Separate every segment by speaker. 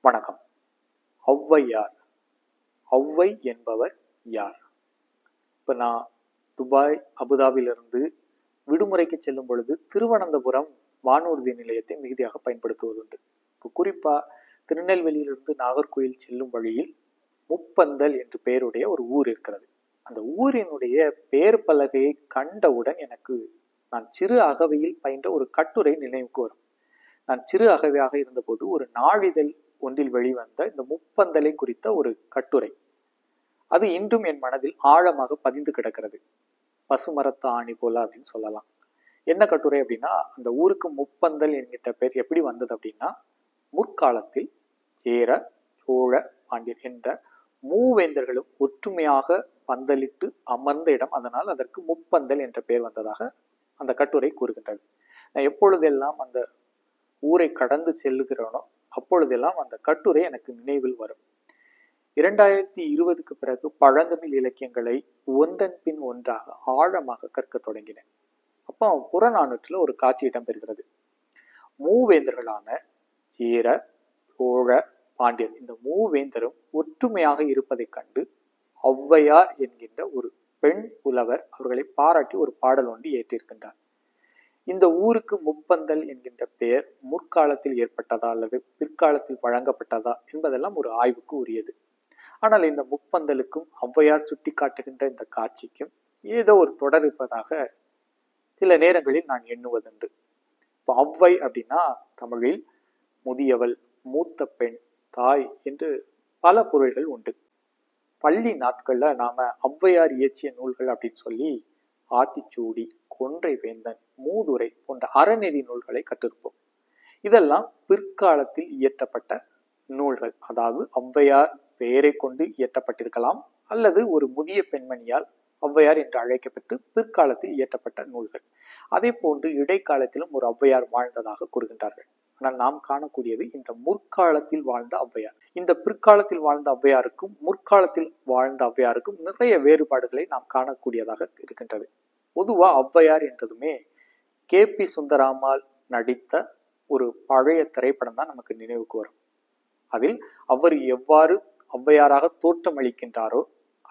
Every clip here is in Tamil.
Speaker 1: வணக்கம். ஔவையார். ஔவை என்பவர் யார்? இப்போ நான் துபாய், அபுதாபியிலிருந்து விடுமுறைக்கு செல்லும் பொழுது திருவனந்தபுரம் வானூர்தி நிலையத்தை மிகுதியாக பயன்படுத்துவதுண்டு. இப்போ குறிப்பாக திருநெல்வேலியிலிருந்து நாகர்கோயில் செல்லும் வழியில் முப்பந்தல் என்று பெயருடைய ஒரு ஊர் இருக்கிறது. அந்த ஊரினுடைய பெயர் பலகையை கண்டவுடன் எனக்கு நான் சிறு அகவையில் பயின்ற ஒரு கட்டுரை நினைவுக்கு வரும். நான் சிறு அகவையாக இருந்தபோது ஒரு நாளிதழ் ஒன்றில் வெளிவந்த இந்த முப்பந்தலை குறித்த ஒரு கட்டுரை, அது இன்றும் என் மனதில் ஆழமாக பதிந்து கிடக்கிறது. பசுமரத்து ஆணி போல அப்படின்னு சொல்லலாம். என்ன கட்டுரை அப்படின்னா, அந்த ஊருக்கு முப்பந்தல் என்கின்ற பெயர் எப்படி வந்தது அப்படின்னா, முற்காலத்தில் சேர, சோழ, பாண்டியர் என்ற மூவேந்தர்களும் ஒற்றுமையாக பந்தலிட்டு அமர்ந்த இடம், அதனால் அதற்கு முப்பந்தல் என்ற பெயர் வந்ததாக அந்த கட்டுரை கூறுகின்றது. நான் எப்பொழுதெல்லாம் அந்த ஊரை கடந்து செல்லுகிறோனோ அப்பொழுதெல்லாம் அந்த கட்டுரை எனக்கு நினைவில் வரும். 2020க்கு பிறகு பழந்தமிழ் இலக்கியங்களை ஒன்றன் பின் ஒன்றாக ஆழமாக கற்க தொடங்கினேன். அப்போ புறநானூற்றுல ஒரு காட்சி இடம்பெறுகிறது. மூவேந்தர்களான சேர, சோழ, பாண்டியர் இந்த மூவேந்தரும் ஒற்றுமையாக இருப்பதை கண்டு ஔவையார் என்கின்ற ஒரு பெண் புலவர் அவர்களை பாராட்டி ஒரு பாடல் ஒன்று ஏற்றிருக்கின்றார். இந்த ஊருக்கு முப்பந்தல் என்கின்ற பெயர் முற்காலத்தில் ஏற்பட்டதா அல்லது பிற்காலத்தில் வழங்கப்பட்டதா என்பதெல்லாம் ஒரு ஆய்வுக்கு உரியது. ஆனால் இந்த முப்பந்தலுக்கும் ஔவையார் சுட்டி காட்டுகின்ற இந்த காட்சிக்கும் ஏதோ ஒரு தொடர் இருப்பதாக சில நேரங்களில் நான் எண்ணுவதுண்டு. இப்போ ஔவை அப்படின்னா தமிழில் முதியவள், மூத்த பெண், தாய் என்று பல பொருள்கள் உண்டு. பள்ளி நாட்கள்ல நாம ஔவையார் இயற்றிய நூல்கள் அப்படின்னு சொல்லி ஆத்திச்சூடி, கொன்றை வேந்தன், மூதுரை போன்ற அறநெறி நூல்களை கற்றிருப்போம். இதெல்லாம் பிற்காலத்தில் இயற்றப்பட்ட நூல்கள். அதாவது ஔவையார் பெயரை கொண்டு இயற்றப்பட்டிருக்கலாம், அல்லது ஒரு முதிய பெண்மணியால் ஔவையார் என்று அழைக்கப்பட்டு பிற்காலத்தில் இயற்றப்பட்ட நூல்கள். அதே போன்று இடைக்காலத்திலும் ஒரு ஔவையார் வாழ்ந்ததாக கூறுகின்றார்கள். ஆனால் நாம் காணக்கூடியது இந்த முற்காலத்தில் வாழ்ந்த ஔவையார். இந்த பிற்காலத்தில் வாழ்ந்த ஔவையாருக்கும் முற்காலத்தில் வாழ்ந்த ஔவையாருக்கும் நிறைய வேறுபாடுகளை நாம் காணக்கூடியதாக இருக்கின்றது. பொதுவா ஔவையார் என்றதுமே KP சுந்தராமால் நடித்த ஒரு பழைய திரைப்படம் தான் நமக்கு நினைவுக்கு வரும். அதில் அவர் எவ்வாறு ஔவையாராக தோற்றம் அளிக்கின்றாரோ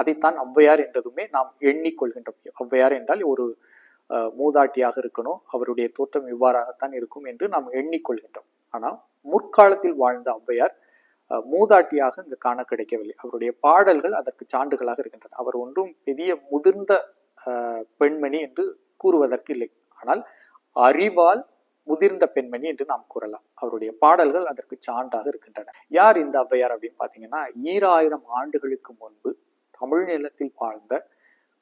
Speaker 1: அதைத்தான் ஔவையார் என்றதுமே நாம் எண்ணிக்கொள்கின்றோம். ஔவையார் என்றால் ஒரு மூதாட்டியாக இருக்கணும், அவருடைய தோற்றம் இவ்வாறாகத்தான் இருக்கும் என்று நாம் எண்ணிக்கொள்கின்றோம். ஆனால் முற்காலத்தில் வாழ்ந்த ஔவையார் மூதாட்டியாக இங்கு காண கிடைக்கவில்லை. அவருடைய பாடல்கள் அதற்கு சான்றுகளாக இருக்கின்றன. அவர் ஒன்றும் பெரிய முதிர்ந்த பெண்மணி என்று கூறுவதற்கு இல்லை. ஆனால் அறிவால் முதிர்ந்த பெண்மணி என்று நாம் கூறலாம். அவருடைய பாடல்கள் அதற்கு சான்றாக இருக்கின்றன. யார் இந்த ஔவையார் அப்படின்னு பாத்தீங்கன்னா, 2000 ஆண்டுகளுக்கு முன்பு தமிழ் நிலத்தில் வாழ்ந்த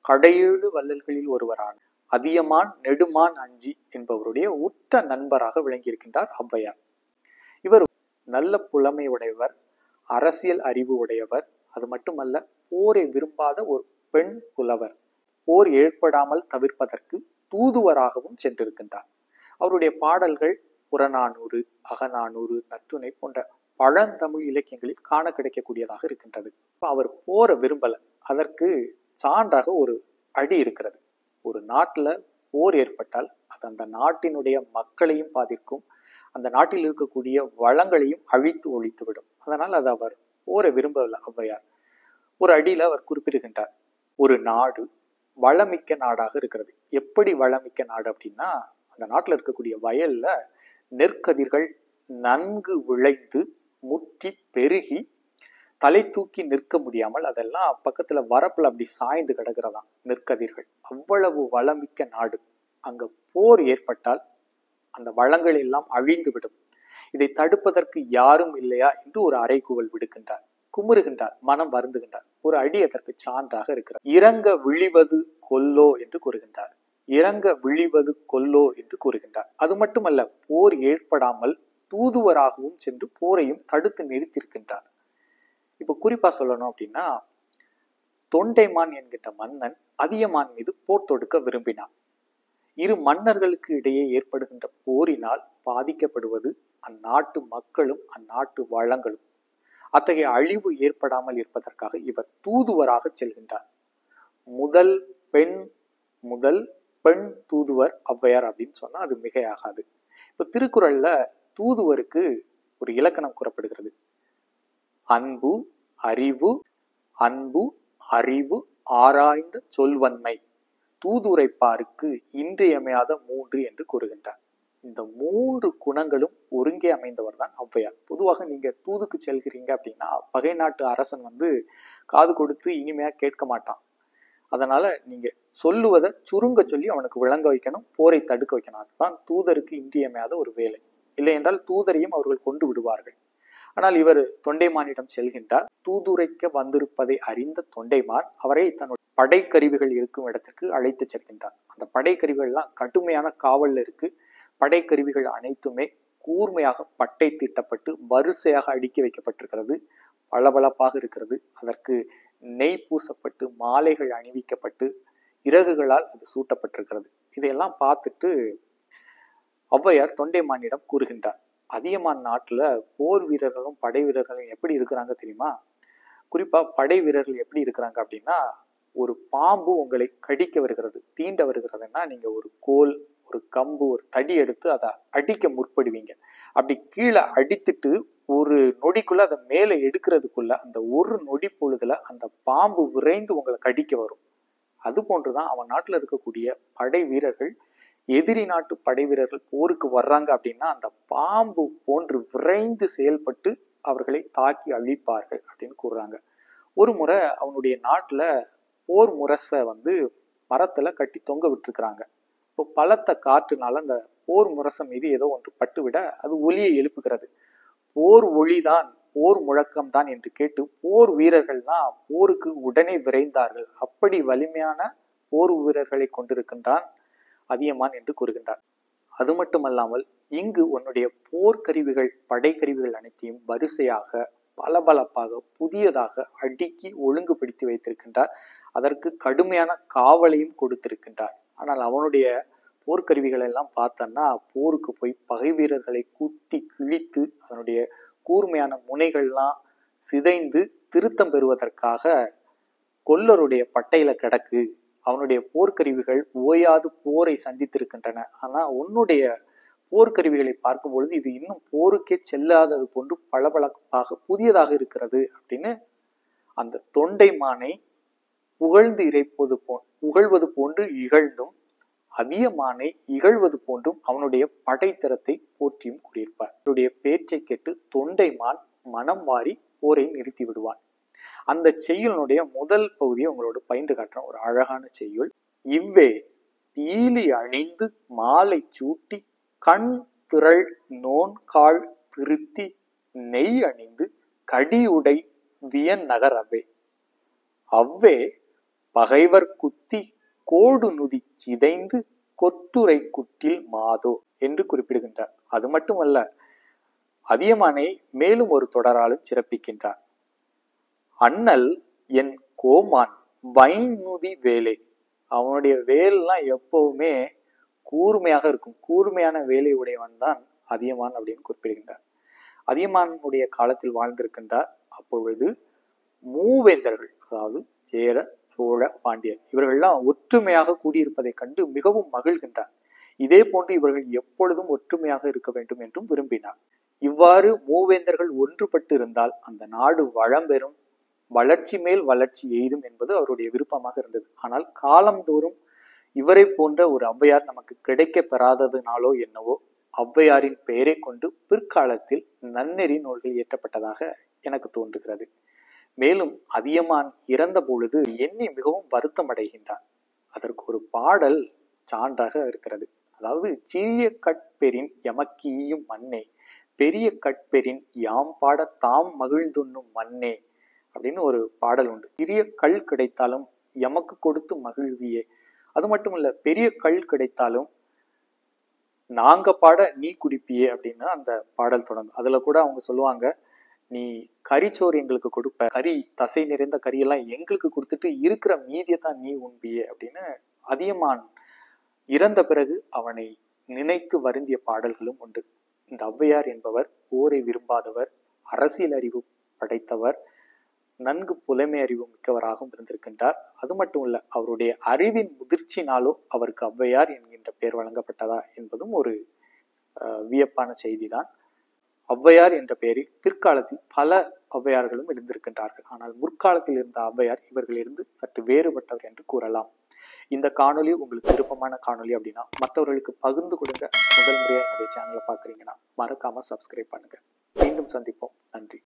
Speaker 1: கடையேழு வள்ளல்களில் ஒருவரான அதியமான் நெடுமான் அஞ்சி என்பவருடைய உற்ற நண்பராக விளங்கியிருக்கின்றார் ஔவையார். இவர் நல்ல புலமை உடையவர், அரசியல் அறிவு உடையவர். அது மட்டுமல்ல, போரை விரும்பாத ஒரு பெண் புலவர். போர் ஏற்படாமல் தவிர்ப்பதற்கு தூதுவராகவும் சென்றிருக்கின்றார். அவருடைய பாடல்கள் புறநானூறு, அகநானூறு, நற்றுணை போன்ற பழந்தமிழ் இலக்கியங்களில் காண கிடைக்கக்கூடியதாக இருக்கின்றது. அவர் போரை விரும்பல. அதற்கு சான்றாக ஒரு அடி இருக்கிறது. ஒரு நாட்டுல போர் ஏற்பட்டால் அது அந்த நாட்டினுடைய மக்களையும் பாதிக்கும், அந்த நாட்டில் இருக்கக்கூடிய வளங்களையும் அழித்து ஒழித்துவிடும். அதனால் அது அவர் போரை விரும்பவில்லை ஔவையார். ஒரு அடியில அவர் குறிப்பிடுகின்றார், ஒரு நாடு வளமிக்க நாடாக இருக்கிறது. எப்படி வளமிக்க நாடு அப்படின்னா, அந்த நாட்டில் இருக்கக்கூடிய வயல்ல நெற்கதிர்கள் நன்கு விளைந்து முற்றி பெருகி தலை தூக்கி நிற்க முடியாமல் அதெல்லாம் பக்கத்துல வரப்புல அப்படி சாய்ந்து கிடக்கிறதாம் நெற்கதிர்கள். அவ்வளவு வளமிக்க நாடு. அங்க போர் ஏற்பட்டால் அந்த வளங்கள் எல்லாம் அழிந்து விடும். இதை தடுப்பதற்கு யாரும் இல்லையா என்று ஒரு அறைகூவல் விடுக்கின்றார், குமுறுகின்றார், மனம் வருந்துகின்றார். ஒரு அடி அதற்கு சான்றாக இருக்கிறார். இறங்க விழிவது கொல்லோ என்று கூறுகின்றார். இறங்க விழிவது கொல்லோ என்று கூறுகின்றார். அது மட்டுமல்ல, போர் ஏற்படாமல் தூதுவராகவும் சென்று போரையும் தடுத்து நிறுத்தியிருக்கின்றார். இப்ப குறிப்பா சொல்லணும் அப்படின்னா, தொண்டைமான் என்கின்ற மன்னன் அதியமான் மீது போர் தொடுக்க விரும்பினார். இரு மன்னர்களுக்கு இடையே ஏற்படுகின்ற போரினால் பாதிக்கப்படுவது அந்நாட்டு மக்களும் அந்நாட்டு வளங்களும். அத்தகைய அழிவு ஏற்படாமல் இருப்பதற்காக இவர் தூதுவராக செல்கின்றார். முதல் பெண் தூதுவர் ஔவையார் அப்படின்னு சொன்னா அது மிகையாகாது. இப்ப திருக்குறள்ல தூதுவருக்கு ஒரு இலக்கணம் கூறப்படுகிறது. அன்பு, அறிவு, அன்பு, அறிவு, ஆராய்ந்த சொல்வன்மை, தூதுரைப்பாருக்கு இன்றியமையாத 3 என்று கூறுகின்றார். இந்த 3 குணங்களும் ஒருங்கே அமைந்தவர் தான் ஔவையார். பொதுவாக நீங்க தூதுக்கு செல்கிறீங்க அப்படின்னா பகை நாட்டு அரசன் காது கொடுத்து இனிமையா கேட்க மாட்டான். அதனால நீங்க சொல்லுவதை சுருங்க சொல்லி அவனுக்கு விளங்க வைக்கணும், போரை தடுக்க வைக்கணும். அதுதான் தூதருக்கு இன்றியமையாத ஒரு வேலை. இல்லை என்றால் தூதரையும் அவர்கள் கொண்டு விடுவார்கள். ஆனால் இவர் தொண்டைமானிடம் செல்கின்றார். தூதுரைக்க வந்திருப்பதை அறிந்த தொண்டைமான் அவரை தன்னுடைய படைக்கருவிகள் இருக்கும் இடத்திற்கு அழைத்து செல்கின்றார். அந்த படைக்கருவிகள்லாம் கடுமையான காவல்ல இருக்கு. படைக்கருவிகள் அனைத்துமே கூர்மையாக பட்டை தீட்டப்பட்டு வரிசையாக அடுக்கி வைக்கப்பட்டிருக்கிறது. பளபளப்பாக இருக்கிறது. அதற்கு நெய் பூசப்பட்டு மாலைகள் அணிவிக்கப்பட்டு இறகுகளால் அது சூட்டப்பட்டிருக்கிறது. இதையெல்லாம் பார்த்துட்டு ஔவையார் தொண்டைமானிடம் கூறுகின்றார், அதியமான் நாட்டுல போர் வீரர்களும் படை வீரர்களும் எப்படி இருக்கிறாங்க தெரியுமா? குறிப்பா படை வீரர்கள் எப்படி இருக்கிறாங்க அப்படின்னா, ஒரு பாம்பு உங்களை கடிக்க வருகிறது, தீண்ட வருகிறதுன்னா நீங்க ஒரு கோல், ஒரு கம்பு, ஒரு தடி எடுத்து அதை அடிக்க முற்படுவீங்க. அப்படி கீழே அடித்துட்டு ஒரு நொடிக்குள்ள அதை மேலே எடுக்கிறதுக்குள்ள அந்த ஒரு நொடி பொழுதுல அந்த பாம்பு விரைந்து உங்களை கடிக்க வரும். அது போன்றுதான் அவன் நாட்டுல இருக்கக்கூடிய படை வீரர்கள். எதிரி நாட்டு படை வீரர்கள் போருக்கு வர்றாங்க அப்படின்னா அந்த பாம்பு போன்று விரைந்து செயல்பட்டு அவர்களை தாக்கி அழிப்பார்கள் அப்படின்னு கூறுறாங்க. ஒரு முறை அவனுடைய நாட்டுல போர் முரசை மரத்துல கட்டி தொங்க விட்டுருக்குறாங்க. இப்போ பலத்த காற்றுனால அந்த போர் முரசம் மீது ஏதோ ஒன்று பட்டுவிட அது ஒலியை எழுப்புகிறது. போர் ஒளிதான், போர் முழக்கம் தான் என்று கேட்டு போர் வீரர்கள்லாம் போருக்கு உடனே விரைந்தார்கள். அப்படி வலிமையான போர் வீரர்களை கொண்டிருக்கின்றான் அதியமான் என்று கூறுகின்றார். அது மட்டுமல்லாமல் இங்கு உன்னுடைய போர்க்கருவிகள், படைக்கருவிகள் அனைத்தையும் வரிசையாக பளபளப்பாக புதியதாக அடுக்கி ஒழுங்குபடுத்தி வைத்திருக்கின்றார். அதற்கு கடுமையான காவலையும் கொடுத்திருக்கின்றார். ஆனால் அவனுடைய போர்க்கருவிகள் எல்லாம் பார்த்தோன்னா போருக்கு போய் பகை வீரர்களை குத்தி கிழித்து அதனுடைய கூர்மையான முனைகள்லாம் சிதைந்து திருத்தம் பெறுவதற்காக கொல்லருடைய பட்டையில கிடக்கு. அவனுடைய போர்க்கருவிகள் ஓயாது போரை சந்தித்திருக்கின்றன. ஆனா உன்னுடைய போர்க்கருவிகளை பார்க்கும் பொழுது இது இன்னும் போருக்கே செல்லாதது போன்று பளபளப்பாக புதியதாக இருக்கிறது அப்படின்னு அந்த தொண்டைமானை புகழ்வது போன்று இகழ்ந்தும் அதியமானை இகழ்வது போன்றும் அவனுடைய படைத்திறத்தை போற்றியும் கூறியிருப்பார். அவருடைய பேச்சை கேட்டு தொண்டைமான் மனம் மாறி போரை நிறுத்தி விடுவான். அந்த செய்யுளுடைய முதல் பகுதியை உங்களோட பயின்று காட்டுற ஒரு அழகான செய்யுள். இவ்வே ஈலி அணிந்து மாலை சூட்டி கண் திரள் நோன் கால் திருத்தி நெய் அணிந்து கடியுடை வியன் நகர் அவ்வே அவ்வே பகைவர் குத்தி கோடு நுதி சிதைந்து கொட்டுரை குட்டில் மாதோ என்று குறிப்பிடுகின்றார். அது மட்டுமல்ல, அதியமானை மேலும் ஒரு தொடராலும் சிறப்பிக்கின்றார். அண்ணல் என் கோமான் வைநுதி வேலை. அவனுடைய வேல்லாம் எப்பவுமே கூர்மையாக இருக்கும். கூர்மையான வேலை உடையவன் தான் அதியமான் அப்படின்னு குறிப்பிடுகின்றார். அதியமானுடைய காலத்தில் வாழ்ந்திருக்கின்றார். அப்பொழுது மூவேந்தர்கள், அதாவது சேர, சோழ, பாண்டியர் இவர்கள்லாம் ஒற்றுமையாக கூடியிருப்பதை கண்டு மிகவும் மகிழ்கின்றார். இதே போன்று இவர்கள் எப்பொழுதும் ஒற்றுமையாக இருக்க வேண்டும் என்றும் விரும்பினார். இவ்வாறு மூவேந்தர்கள் ஒன்றுபட்டு இருந்தால் அந்த நாடு வளம் பெறும், வளர்ச்சி மேல் வளர்ச்சி எய்தும் என்பது அவருடைய விருப்பமாக இருந்தது. ஆனால் காலந்தோறும் இவரை போன்ற ஒரு ஔவையார் நமக்கு கிடைக்க பெறாததுனாலோ என்னவோ ஔவையாரின் பெயரை கொண்டு பிற்காலத்தில் நன்னெறி நூல்கள் இயற்றப்பட்டதாக எனக்கு தோன்றுகிறது. மேலும் அதியமான் இறந்த பொழுது எண்ணி மிகவும் வருத்தம் அடைகின்றார். அதற்கு ஒரு பாடல் சான்றாக இருக்கிறது. அதாவது சிறிய கட்பெறின் எமக்கீயும் மண்ணே, பெரிய கட்பெறின் யாம் பாட தாம் மகிழ்ந்துண்ணும் மண்ணே அப்படின்னு ஒரு பாடல் உண்டு. சிறிய கல் கிடைத்தாலும் எமக்கு கொடுத்து மகிழ்வியே, அது மட்டும் இல்ல பெரிய கல் கிடைத்தாலும் நாங்க பாட நீ குடிப்பியே அப்படின்னு அந்த பாடல் தொடங்கும். அதுல கூட அவங்க சொல்லுவாங்க, நீ கறிச்சோறு எங்களுக்கு கொடுப்ப, கறி தசை நிறைந்த கறியெல்லாம் எங்களுக்கு கொடுத்துட்டு இருக்கிற மீதியத்தான் நீ உண்பியே அப்படின்னு அதியமான் இறந்த பிறகு அவனை நினைத்து வருந்திய பாடல்களும் உண்டு. இந்த ஔவையார் என்பவர் போரை விரும்பாதவர், அரசியல் அறிவு படைத்தவர், நன்கு புலமை அறிவு மிக்கவராகவும் இருந்திருக்கின்றார். அது மட்டும் இல்ல, அவருடைய அறிவின் முதிர்ச்சினாலோ அவருக்கு ஔவையார் என்கின்ற பெயர் வழங்கப்பட்டதா என்பதும் ஒரு வியப்பான செய்திதான். ஔவையார் என்ற பெயரில் பிற்காலத்தில் பல ஔவையார்களும் எழுந்திருக்கின்றார்கள். ஆனால் முற்காலத்தில் இருந்த ஔவையார் இவர்களிலிருந்து சற்று வேறுபட்டவர் என்று கூறலாம். இந்த காணொலி உங்களுக்கு விருப்பமான காணொலி அப்படின்னா மற்றவர்களுக்கு பகிர்ந்து கொடுங்க. முதல் முறையா என்னுடைய சேனலை பார்க்குறீங்கன்னா மறக்காம சப்ஸ்கிரைப் பண்ணுங்க. மீண்டும் சந்திப்போம். நன்றி.